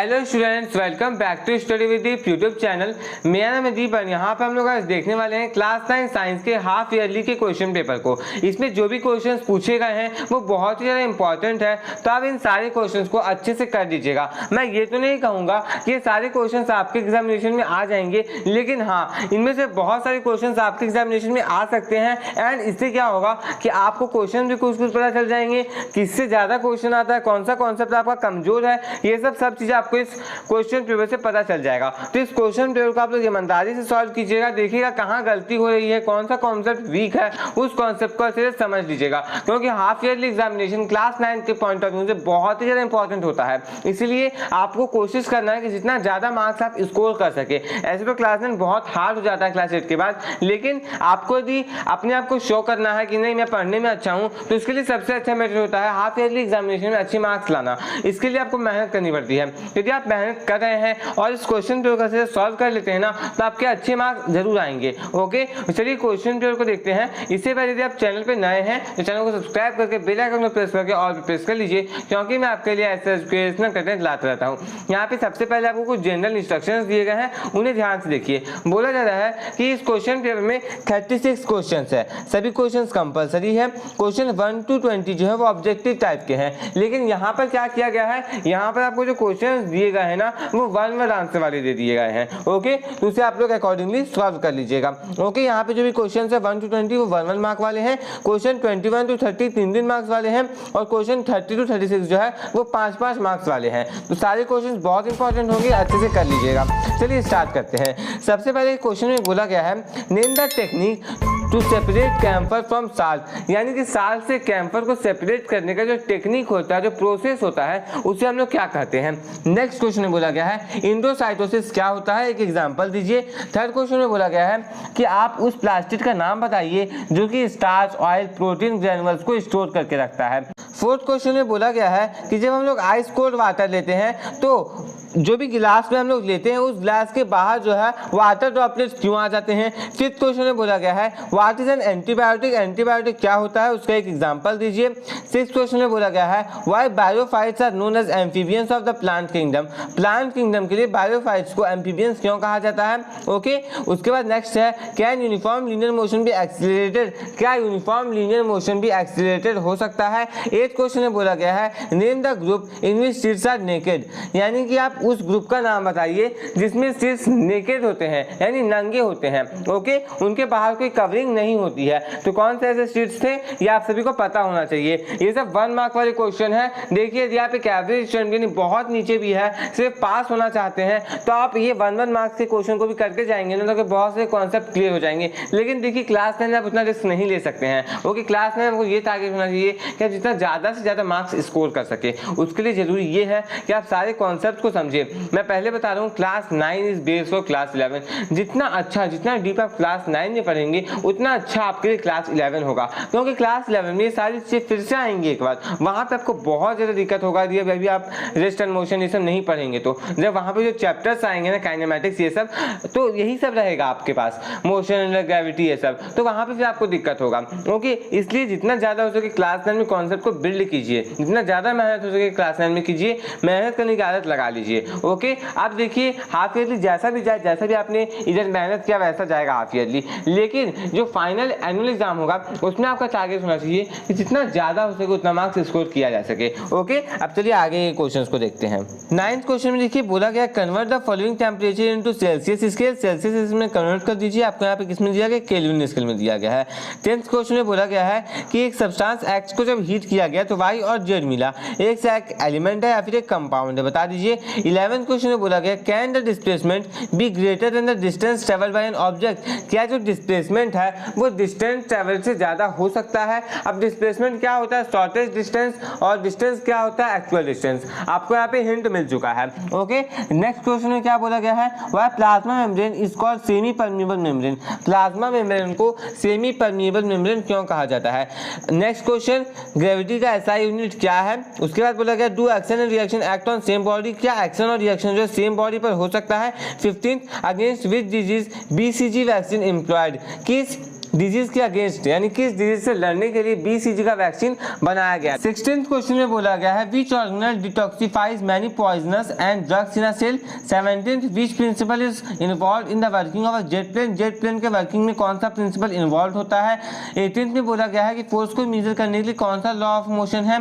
Hello students, welcome back to study with Deep YouTube channel. मेरा नाम है दीप और यहाँ पे हम लोग आज देखने वाले हैं क्लास 9 साइंस के हाफ ईयरली के क्वेश्चन पेपर को। इसमें जो भी क्वेश्चंस पूछे गए हैं वो बहुत ही ज़्यादा इंपॉर्टेंट है, तो आप इन सारे क्वेश्चंस को अच्छे से कर दीजिएगा। मैं ये तो नहीं कहूँगा कि ये सारे क्वेश्चंस आपके एग्जामिनेशन में आ जाएंगे, लेकिन हाँ, इनमें से बहुत सारे क्वेश्चंस आपके एग्जामिनेशन में आ सकते हैं। एंड इससे क्या होगा कि आपको क्वेश्चन भी कुछ पता चल जाएंगे, किससे ज़्यादा क्वेश्चन आता है, कौन सा कॉन्सेप्ट आपका कमजोर है, ये सब चीज़ें आपको इस क्वेश्चन पेपर से पता चल जाएगा। तो इस क्वेश्चन पेपर को आप लोग ईमानदारी से सॉल्व कीजिएगा, देखिएगा कहाँ गलती हो रही है, कौन सा कॉन्सेप्ट वीक है, उस कॉन्सेप्ट को अच्छे से समझ लीजिएगा। क्योंकि हाफ ईयरली एग्जामिनेशन क्लास 9 के पॉइंट ऑफ व्यू से बहुत ही ज़्यादा इंपॉर्टेंट होता है, इसीलिए आपको कोशिश करना है कि जितना ज़्यादा मार्क्स आप स्कोर कर सके। ऐसे तो क्लास 9 बहुत हार्ड हो जाता है क्लास 8 के बाद, लेकिन आपको यदि अपने आप को शो करना है कि नहीं मैं पढ़ने में अच्छा हूँ, तो इसके लिए सबसे अच्छा मेथड होता है हाफ ईयरली एग्जामिनेशन में अच्छे मार्क्स लाना। इसके लिए आपको मेहनत करनी पड़ती है। यदि आप मेहनत कर रहे हैं और इस क्वेश्चन पेपर से सॉल्व कर लेते हैं ना, तो आपके अच्छे मार्क्स जरूर आएंगे। ओके, चलिए क्वेश्चन पेपर को देखते हैं। इससे पहले यदि आप चैनल पे नए हैं तो चैनल को सब्सक्राइब करके बेल आइकन को प्रेस करके और प्रेस कर लीजिए, क्योंकि मैं आपके लिए ऐसे एजुकेशनल कंटेंट लाता रहता हूँ। यहाँ पे सबसे पहले आपको कुछ जनरल इंस्ट्रक्शंस दिए गए हैं, उन्हें ध्यान से देखिए। बोला जा रहा है कि इस क्वेश्चन पेपर में 36 क्वेश्चन है, सभी क्वेश्चन कंपलसरी है। क्वेश्चन 1 to 20 जो है वो ऑब्जेक्टिव टाइप के हैं, लेकिन यहाँ पर क्या किया गया है, यहाँ पर आपको जो क्वेश्चन दिए गए हैं ना वो वन वर्ड आंसर वाले दे दिए गए हैं। ओके, तो उसे आप लोग अकॉर्डिंगली सॉल्व कर लीजिएगा। ओके, यहाँ पे जो भी क्वेश्चन है 1 to 20 वो 1 मार्क वाले हैं, क्वेश्चन 21 to 30 3 मार्क्स वाले हैं, और क्वेश्चन 30 to 36 जो है वो 5 मार्क्स वाले हैं। तो सारे क्वेश्चन बहुत इंपॉर्टेंट होंगे, अच्छे से कर लीजिएगा। चलिए स्टार्ट करते हैं। सबसे पहले क्वेश्चन में बोला गया है name the technique to separate camphor from salt, यानी कि साल्ट से कैम्फर को सेपरेट करने का जो टेक्निक होता है, जो प्रोसेस होता है, उसे हम लोग क्या कहते हैं। नेक्स्ट क्वेश्चन में बोला गया है इंडोसाइटोसिस क्या होता है, एक एग्जांपल दीजिए। थर्ड क्वेश्चन में बोला गया है कि आप उस प्लास्टिक का नाम बताइए जो कि स्टार्च, ऑयल, प्रोटीन ग्रैन्युल्स को स्टोर करके रखता है। फोर्थ क्वेश्चन में बोला गया है कि जब हम लोग आइस कोल्ड वाटर लेते हैं तो जो भी गिलास में हम लोग लेते हैं उस गिलास के बाहर जो है वाटर ड्रॉपलेट्स क्यों आ जाते हैं। फिफ्थ क्वेश्चन में बोला गया है what is an antibiotic, antibiotic क्या होता है, उसका एक एग्जांपल दीजिए। सिक्स्थ क्वेश्चन में बोला गया है why bryophytes are known as amphibians of the plant kingdom, plant kingdom के लिए बायोफाइट्स को एम्फीबियंस क्यों कहा जाता है। ओके, उसके बाद नेक्स्ट है can uniform linear motion be accelerated, क्या यूनिफॉर्म लीनियर मोशन भी एक्सीलरेटेड हो सकता है। एथ क्वेश्चन में बोला गया है name the group in which seeds are naked, यानी कि आप उस ग्रुप का नाम बताइए जिसमें सीड्स नेकेड होते हैं, यानी नंगे होते हैं। ओके, उनके बाहर कोई कवरिंग नहीं होती है। तो कौन से ऐसे सीड्स थे, ये आप सभी को पता होना चाहिए। ये सब 1 मार्क वाले क्वेश्चन है। देखिए यदि आप एक एवरेज स्टूडेंट यानी बहुत नीचे भी है, सिर्फ पास होना चाहते हैं, तो आप ये 1 मार्क्स के क्वेश्चन को भी करके जाएंगे ना, तो बहुत से कॉन्सेप्ट क्लियर हो जाएंगे। लेकिन देखिए क्लास 9 में आप उतना रिस्क नहीं ले सकते हैं। ओके, क्लास 9 में आपको ये टारगेट होना चाहिए कि आप जितना ज़्यादा से ज़्यादा मार्क्स स्कोर कर सके। उसके लिए जरूरी ये है कि आप सारे कॉन्सेप्ट को समझे। मैं पहले बता रहा हूँ class 9 is base for class 11। जितना अच्छा, जितना डीप आप क्लास 9 में पढ़ेंगे उतना अच्छा आपके लिए क्लास 11 होगा, क्योंकि क्लास 11 में ये सारी चीज़ें फिर से आएंगी एक बार। वहाँ पे आपको बहुत ज़्यादा दिक्कत होगा यदि अभी आप रेस्ट एंड मोशन ये सब नहीं पढ़ेंगे, तो जब वहाँ पे जो चैप्टर्स आएंगे ना, काइनेमैटिक्स ये सब, तो यही सब रहेगा आपके पास, मोशन एंड ग्रेविटी ये सब, तो वहाँ पे फिर आपको दिक्कत होगा। ओके, इसलिए जितना ज़्यादा हो सके क्लास 9 में कॉन्सेप्ट को बिल्ड कीजिए, जितना ज़्यादा मेहनत हो सके क्लास 9 में कीजिए, मेहनत करने की आदत लगा लीजिए। ओके, आप देखिए हाफ ईयरली जैसा भी जाए, जैसा भी आपने इधर मेहनत किया वैसा जाएगा हाफ ईयरली, लेकिन जो फाइनल एनुअल एग्जाम होगा उसमें आपका टारगेट होना चाहिए कि जितना ज्यादा हो सके उतना मार्क्स स्कोर किया जा सके। ओके, अब चलिए आगे क्वेश्चंस को देखते हैं। 9th क्वेश्चन में देखिए बोला गया convert the following temperature into Celsius scale, Celsius में कन्वर्ट कर दीजिए। आपको यहाँ पे किसमें दिया गया, केल्विन स्केल में दिया गया है। 10th क्वेश्चन में बोला गया है कि एक सब्सटेंस एक्स को जब हीट किया गया तो वाई और जेड मिला, एक से एक एलिमेंट है या फिर एक कंपाउंड है, बता दीजिए। 11th क्वेश्चन में बोला गया can the displacement be greater than the distance travel by an object, क्या जो डिस्प्लेसमेंट है वो डिस्टेंस ट्रेवल से ज्यादा हो सकता है। अब डिस्प्लेसमेंट क्या होता है, शॉर्टेस्ट डिस्टेंस, और डिस्टेंस क्या होता है, एक्चुअल डिस्टेंस। आपको यहाँ पे हिंट मिल चुका है। ओके, नेक्स्ट क्वेश्चन में क्या बोला गया है, वह plasma membrane is called semi permeable membrane, plasma membrane को सेमी परमिएबल मेम्ब्रेन क्यों कहा जाता है। नेक्स्ट क्वेश्चन ग्रेविटी का एसआई यूनिट क्या है। उसके बाद बोला गया do action and reaction act on same body, क्या एक्शन और रिएक्शन जो सेम बॉडी पर हो सकता है। 15th against which disease BCG vaccine employed, किस डिजीज के अगेंस्ट यानी किस डिजीज से लड़ने के लिए BCG का वैक्सीन बनाया गया। 16th क्वेश्चन में बोला गया है which organelle detoxifies many poisonous and drugs in a cell. 17th which principle is involved in the working of a jet plane. Jet plane के वर्किंग में कौन सा प्रिंसिपल इन्वॉल्व होता है। 18th में बोला गया है कि फोर्स को मेजर करने के लिए कौन सा लॉ ऑफ मोशन है।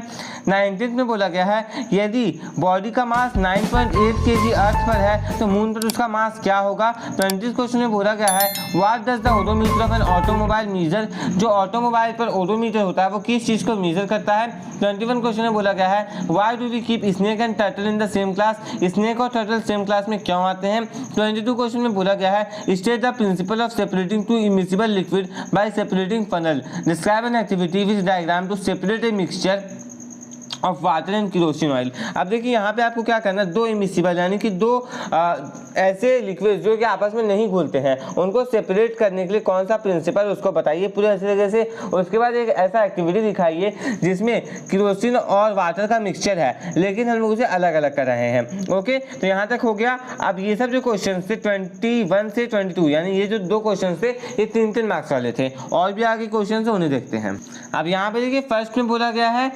19th में बोला गया है यदि बॉडी का मास 9.8 kg अर्थ पर है तो मून पर उसका मास क्या होगा। 20th क्वेश्चन में बोला गया है what does the odometer of an automobile measure. जो ऑटोमोबाइल पर ओडोमीटर होता है वो किस चीज को मेजर करता है। 21 क्वेश्चन में बोला गया है why do we keep snake and turtle in the same class. Snake और टर्टल सेम क्लास में क्यों आते हैं। 22 क्वेश्चन में बोला गया है state the principle of separating two immiscible liquid by separating funnel. Describe an activity which diagram to separate a mixture of water and kerosene oil. अब देखिए यहाँ पे आपको क्या करना है, दो इमिसिबल यानी कि दो ऐसे लिक्विड जो कि आपस में नहीं घुलते हैं उनको सेपरेट करने के लिए कौन सा प्रिंसिपल उसको बताइए पूरे अच्छे तरीके से। उसके बाद एक ऐसा एक्टिविटी दिखाइए जिसमें केरोसिन और वाटर का मिक्सचर है लेकिन हम लोग उसे अलग अलग कर रहे हैं। ओके, तो यहाँ तक हो गया। अब ये सब जो क्वेश्चन थे 21 से 22 यानी ये जो दो क्वेश्चन थे ये 3-3 मार्क्स वाले थे। और भी आगे क्वेश्चन उन्हें देखते हैं। अब यहाँ पे देखिए फर्स्ट में बोला गया है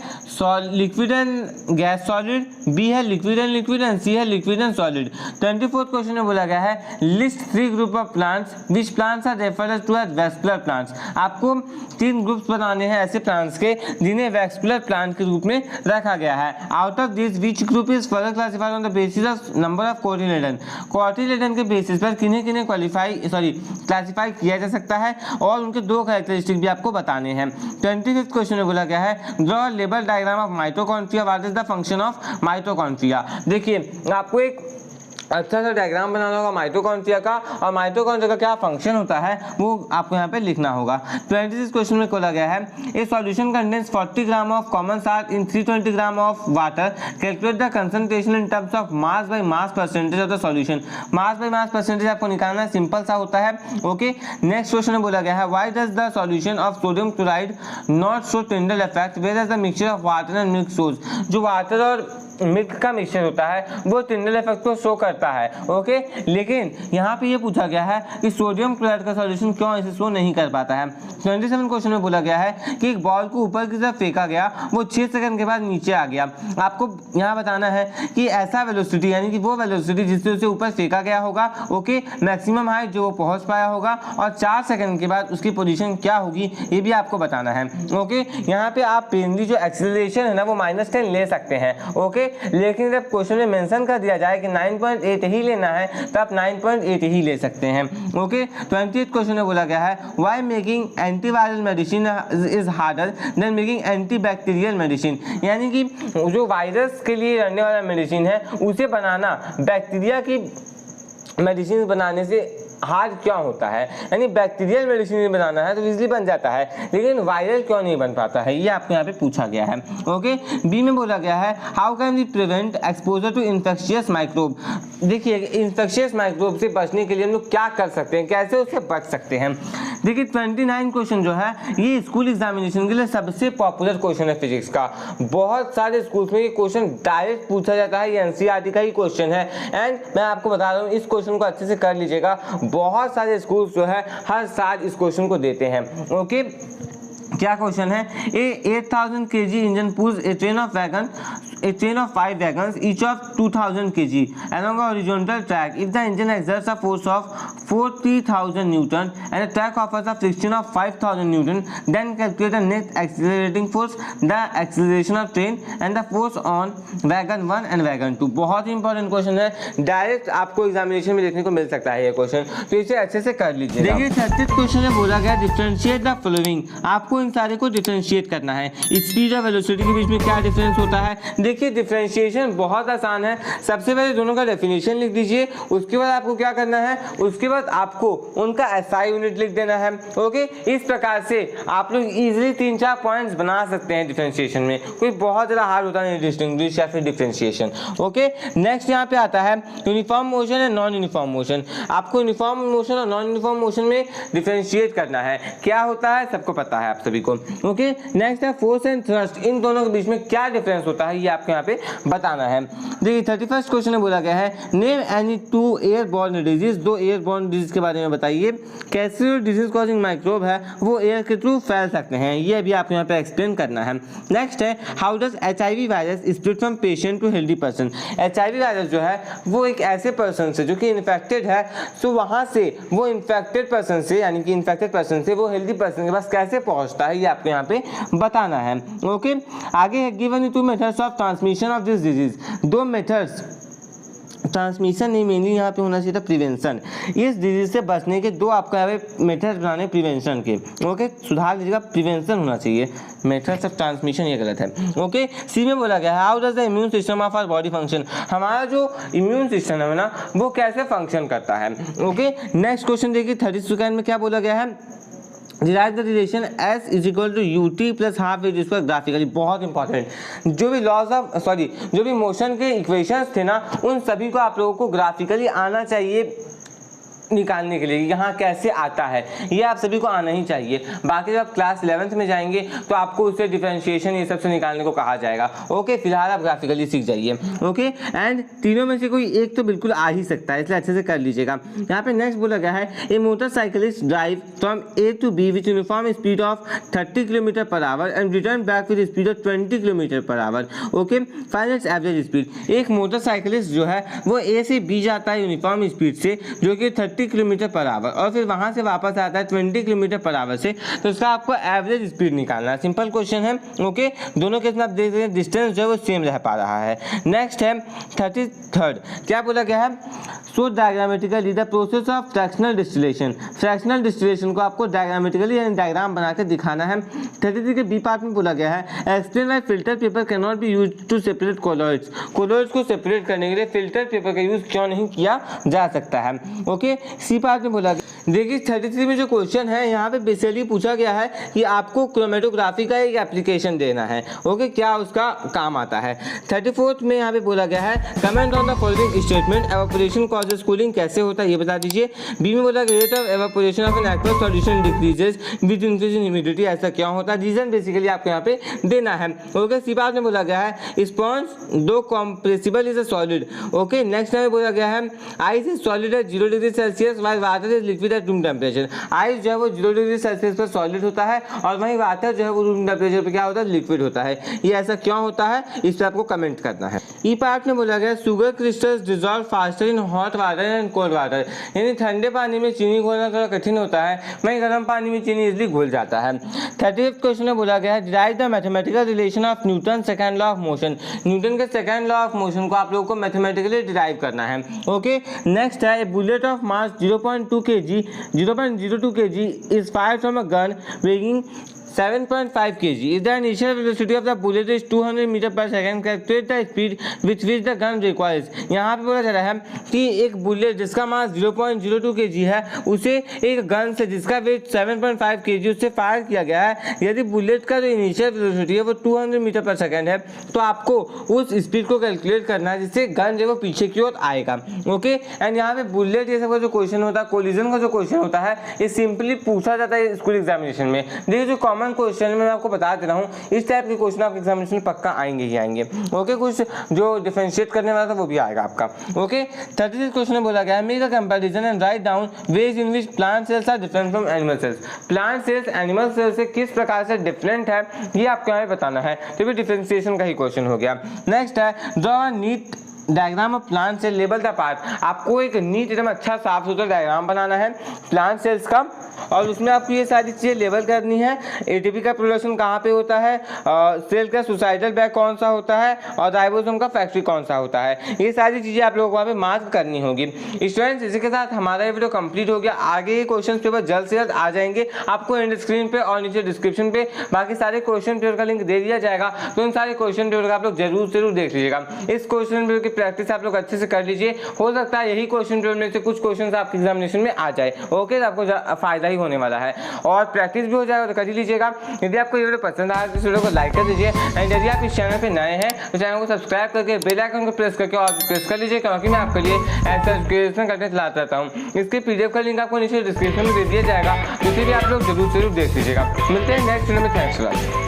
liquid and gas solid, B है liquid and liquid and C है liquid and solid. 24th question में बोला गया है list 3 group of plants which plants are referred to as vascular plants. आपको 3 ग्रुप्स बनाने हैं ऐसे प्लांट्स के जिन्हें वैस्कुलर प्लांट के रूप में रखा गया है। Out of this which group is further classified on the basis of number of cotyledon. Cotyledon के बेसिस पर किन्हें किन्हें क्लासिफाई किया जा सकता है और उनके 2 कैरेक्टरिस्टिक भी आपको बताने हैं। 25th क्वेश्चन में बोला गया है draw label diagram of mitochondria. What is the function of mitochondria. देखिए आपको एक अच्छा सा डायग्राम बनाना होगा माइटोकॉन्ड्रिया का और माइटोकॉन्ड्रिया का क्या फंक्शन होता है वो आपको यहाँ पे लिखना होगा। 26 क्वेश्चन में बोला गया है ए solution contains 40 gram of common salt in 320 gram of water. Calculate the concentration in terms of mass by mass percentage of the solution. Mass by mass percentage आपको निकालना है, सिंपल सा होता है। ओके, नेक्स्ट क्वेश्चन में बोला गया है why does the solution of sodium chloride not show Tyndall effect whereas the mixture of water and milk shows. जो वाटर और मिल्क का मिक्सचर होता है वो टिंडल इफेक्ट को शो करता है। ओके, लेकिन यहाँ पे ये पूछा गया है कि सोडियम क्लोराइड का सॉल्यूशन क्यों इसे शो नहीं कर पाता है। 27 क्वेश्चन में बोला गया है कि एक बॉल को ऊपर की तरफ फेंका गया, वो 6 सेकंड के बाद नीचे आ गया। आपको यहाँ बताना है कि ऐसा वेलोसिटी यानी कि वो वेलोसिटी जिससे उसे ऊपर फेंका गया होगा, ओके, मैक्सिमम हाइट जो वो पहुंच पाया होगा और 4 सेकंड के बाद उसकी पोजीशन क्या होगी ये भी आपको बताना है। ओके, यहाँ पे आप पेनली जो एक्सीलरेशन है ना वो -10 ले सकते हैं। ओके, लेकिन जब क्वेश्चन में मेंशन कर दिया जाए कि 9.8 ही लेना है तो आप 9.8 ही ले सकते हैं। ओके, 28th क्वेश्चन में बोला गया है why making antiviral medicine is harder than making antibacterial medicine. यानी कि जो वायरस के लिए लड़ने वाला मेडिसिन है उसे बनाना बैक्टीरिया की मेडिसिन बनाने से हार्ड क्यों होता है। यानी बैक्टीरियल मेडिसिन बनाना है तो इजीली बन जाता है लेकिन वायरल क्यों नहीं बन पाता है, ये आपको यहाँ पे पूछा गया है। ओके, बी में बोला गया है how can we prevent exposure to infectious microbe. देखिए इन्फेक्शियस माइक्रोब से बचने के लिए हम लोग क्या कर सकते हैं, कैसे उससे बच सकते हैं। देखिए 29 क्वेश्चन जो है ये स्कूल एग्जामिनेशन के लिए सबसे पॉपुलर क्वेश्चन है फिजिक्स का। बहुत सारे स्कूल्स में ये क्वेश्चन डायरेक्ट पूछा जाता है, ये एनसीईआरटी का ही क्वेश्चन है। एंड मैं आपको बता रहा हूँ इस क्वेश्चन को अच्छे से कर लीजिएगा, बहुत सारे स्कूल्स जो है हर साल इस क्वेश्चन को देते हैं। ओके, क्या क्वेश्चन है, a 8000 kg engine pulls a train of 5 wagons each of 2000 kg along a horizontal track if the engine exerts a force of 40,000 Newton and the track offers a friction of 5,000 Newton then calculate the net accelerating force, the acceleration of train and the force on wagon 1 and wagon 2। बहुत ही important question है, direct आपको examination में देखने को मिल सकता है ये question, तो इसे अच्छे से कर लीजिए। देखिए 36 क्वेश्चन में बोला गया डिफरेंशिएट द फॉलोइंग। आपको इन सारे को डिफरेंशिएट करना है। स्पीड और वेलोसिटी के बीच में क्या डिफरेंस होता है। देखिए डिफरेंशिएशन बहुत आसान है, सबसे पहले दोनों का डेफिनेशन लिख दीजिए, उसके बाद आपको क्या करना है, उसके बाद आपको उनका एसआई यूनिट लिख देना है। ओके, इस प्रकार से आप लोग इजीली 3-4 पॉइंट्स बना सकते हैं डिफरेंशिएशन में, कोई बहुत ज़्यादा हार्ड होता नहीं डिस्टिंग्विश या फिर डिफरेंशिएशन। ओके, नेक्स्ट यहाँ पे आता है uniform motion and non uniform motion. आपको यूनिफॉर्म मोशन और नॉन यूनिफॉर्म मोशन में डिफरेंशिएट करना है। क्या होता है सबको पता है आप सभी को। ओके, नेक्स्ट है फोर्स एंड थ्रस्ट, इन दोनों के बीच में क्या डिफरेंस होता है ये आपको यहाँ पे बताना है। देखिए 31st क्वेश्चन में बोला गया है name any two airborne disease, दो एयरबॉर्न डिजीज के बारे में बताइए। कैसे डिजीज कॉजिंग माइक्रोब है वो एयर के थ्रू फैल सकते हैं, ये भी आपको यहाँ पे एक्सप्लेन करना है। नेक्स्ट है how does HIV virus spread from patient to healthy person. HIV virus जो है वो एक ऐसे पर्सन से जो कि इन्फेक्टेड है, तो वहाँ से वो इन्फेक्टेड पर्सन से यानी कि इन्फेक्टेड पर्सन से वो हेल्दी पर्सन के पास कैसे पहुँचता है ये आपको यहाँ पे बताना है। ओके, आगे है given two methods of transmission of this disease, दो मेथड्स, ट्रांसमिशन नहीं मेनली यहाँ पे होना चाहिए था प्रिवेंशन, इस डिजीज से बचने के दो आपको यहाँ पे मेथड बनाने प्रिवेंशन के। ओके, सुधार लीजिएगा, प्रिवेंशन होना चाहिए, मेथड्स ऑफ ट्रांसमिशन ये गलत है। ओके, सी में बोला गया है how does the immune system of our body function, हमारा जो इम्यून सिस्टम है ना वो कैसे फंक्शन करता है। ओके, नेक्स्ट क्वेश्चन देखिए 32 में क्या बोला गया है, derive the relation S is equal to UT plus half at square graphically, बहुत इंपॉर्टेंट। जो भी लॉज ऑफ जो भी मोशन के इक्वेशंस थे ना उन सभी को आप लोगों को ग्राफिकली आना चाहिए निकालने के लिए, यहाँ कैसे आता है ये आप सभी को आना ही चाहिए। बाकी जब आप क्लास 11th में जाएंगे तो आपको उससे डिफरेंशिएशन ये सब से निकालने को कहा जाएगा। ओके, फिलहाल आप ग्राफिकली सीख जाइए। ओके, एंड तीनों में से कोई एक तो बिल्कुल आ ही सकता है, इसलिए अच्छे से कर लीजिएगा। यहाँ पे नेक्स्ट बोला गया है a motorcyclist drive from A to B with uniform speed of 30 km/h and return back with speed of 20 km/h। Okay, find its average speed. एक मोटरसाइकिलिस्ट जो है वो A से B जाता है यूनिफॉर्म स्पीड से जो कि 30 km/h और फिर वहां से वापस आता है 20 km/h से, तो उसका आपको एवरेज स्पीड निकालना है। सिंपल क्वेश्चन है। ओके, दोनों केस में आप देख रहे हैं डिस्टेंस जो है वो सेम रह पा रहा है। नेक्स्ट है 33rd, क्या बोला गया है, so diagrammatically the process of fractional distillation, fractional distillation को आपको डायग्रामेटिकली यानी डायग्राम बना के दिखाना है। 33 के बी पार्ट में बोला गया है explain why filter paper can not be used to separate colloids, colloids को सेपरेट करने के लिए फिल्टर पेपर का यूज क्यों नहीं किया जा सकता है। ओके, सी पार्ट में बोला गया, देखिए 33 में जो क्वेश्चन है यहाँ पे बेसिकली पूछा गया है कि आपको क्रोमेटोग्राफी का एक एप्लीकेशन देना है। ओके, क्या उसका काम आता है। 34th में यहाँ पे बोला गया है comment on the following statement, evaporation causes cooling, कैसे होता है ये बता दीजिए। बी में बोला rate of evaporation of an aqueous solution decreases with increase in humidity, ऐसा क्या होता है, रीजन बेसिकली आपको यहाँ पे देना है। ओके, सी पार्ट में बोला गया है स्पॉन्ज दो compressible is a solid. Okay, next में बोला गया है ice is solid at 0 degree Celsius while water is liquid at room temperature. Ice जो है वो 0 डिग्री सेल्सियस पर सॉलिड होता है और वहीं वाटर जो है वो रूम टेम्परेचर पर क्या होता है, लिक्विड होता है। ये ऐसा क्यों होता है इस पर आपको कमेंट करना है। ई पार्ट में बोला गया sugar crystals dissolve faster in hot water and cold water, यानी ठंडे पानी में चीनी घोलना थोड़ा कठिन होता है, वहीं गर्म पानी में चीनी इजीली घुल जाता है। 35th क्वेश्चन में बोला गया है derive the mathematical relation of Newton second law of motion, Newton के सेकंड लॉ ऑफ मोशन को आप लोगों को मैथमेटिकली डिराइव करना है। ओके, नेक्स्ट है bullet of mass 0.02 kg is fired from a gun weighing 7.5 kg. If the initial velocity of the bullet is 200 metre पर second, calculate the speed with which the gun recoils. यहाँ पे बोला जा रहा है कि एक बुलेट जिसका मास 0.02 kg है उसे एक गन से जिसका वेट 7.5 kg उससे फायर किया गया है। यदि बुलेट का जो इनिशियल वेलोसिटी है वो 200 मीटर पर सेकेंड है तो आपको उस स्पीड को कैलकुलेट करना है जिससे गन जो है वो पीछे की ओर आएगा। ओके, एंड यहाँ पे बुलेट ये सब का जो क्वेश्चन होता है, कोलिजन का जो क्वेश्चन होता है, ये सिंपली पूछा जाता है स्कूल एग्जामिनेशन में। देखिए जो कॉमन क्वेश्चन मैं आपको बता दे रहा हूँ, इस टाइप के क्वेश्चन आपके एग्जामिनेशन में पक्का आएंगे ही आएंगे। ओके, कुछ जो डिफरेंशिएट करने वाला था वो भी आएगा आपका। ओके, 36 क्वेश्चन में बोला गया है make a comparison and write down ways in which plant cells are different from animal cells. Plant cells animal cells से किस प्रकार से डिफरेंट है ये आपको यहाँ पे बताना है, तो भी डिफरेंशिएशन का ही क्वेश्चन हो गया। नेक्स्ट है draw a neat diagram of plant cell label the part, आपको एक नीट एकदम अच्छा साफ सुथरा डायग्राम बनाना है प्लांट सेल्स का और उसमें आपको ये सारी चीज़ें लेबल करनी है। एटीपी का प्रोडक्शन कहाँ पे होता है, सेल का सुसाइडल बैग कौन सा होता है और राइबोसोम का फैक्ट्री कौन सा होता है, ये सारी चीज़ें आप लोगों को वहाँ पे मार्क करनी होगी। स्टूडेंट्स, इसी के साथ हमारा ये वीडियो कंप्लीट हो गया। आगे ये क्वेश्चन पेपर जल्द से जल्द आ जाएंगे, आपको एंड स्क्रीन पे और नीचे डिस्क्रिप्शन पे बाकी सारे क्वेश्चन पेपर का लिंक दे दिया जाएगा, तो इन सारे क्वेश्चन पेपर का आप लोग जरूर देख लीजिएगा। इस क्वेश्चन पेपर के प्रैक्टिस आप लोग अच्छे से कर लीजिए, हो सकता है यही क्वेश्चन पेपर में से कुछ क्वेश्चन आपके एग्जामिनेशन में आ जाए। ओके, आपको फायदा ही होने वाला है और प्रैक्टिस भी हो जाएगा तो कर ही लीजिएगा। यदि आपको ये वीडियो पसंद आया तो इस वीडियो को लाइक कर दीजिए एंड यदि आप इस चैनल पे नए हैं तो चैनल को सब्सक्राइब करके बेल आइकन को प्रेस करके और प्रेस कर लीजिए, क्योंकि मैं आपके लिए ऐसा एजुकेशन कंटेंट लाता रहता हूँ। इसके पीडीएफ का लिंक आपको नीचे डिस्क्रिप्शन में दे दिया जाएगा, जिसे भी आप लोग जरूर देख लीजिएगा। मिलते हैं नेक्स्ट वीडियो में। थैंक्स।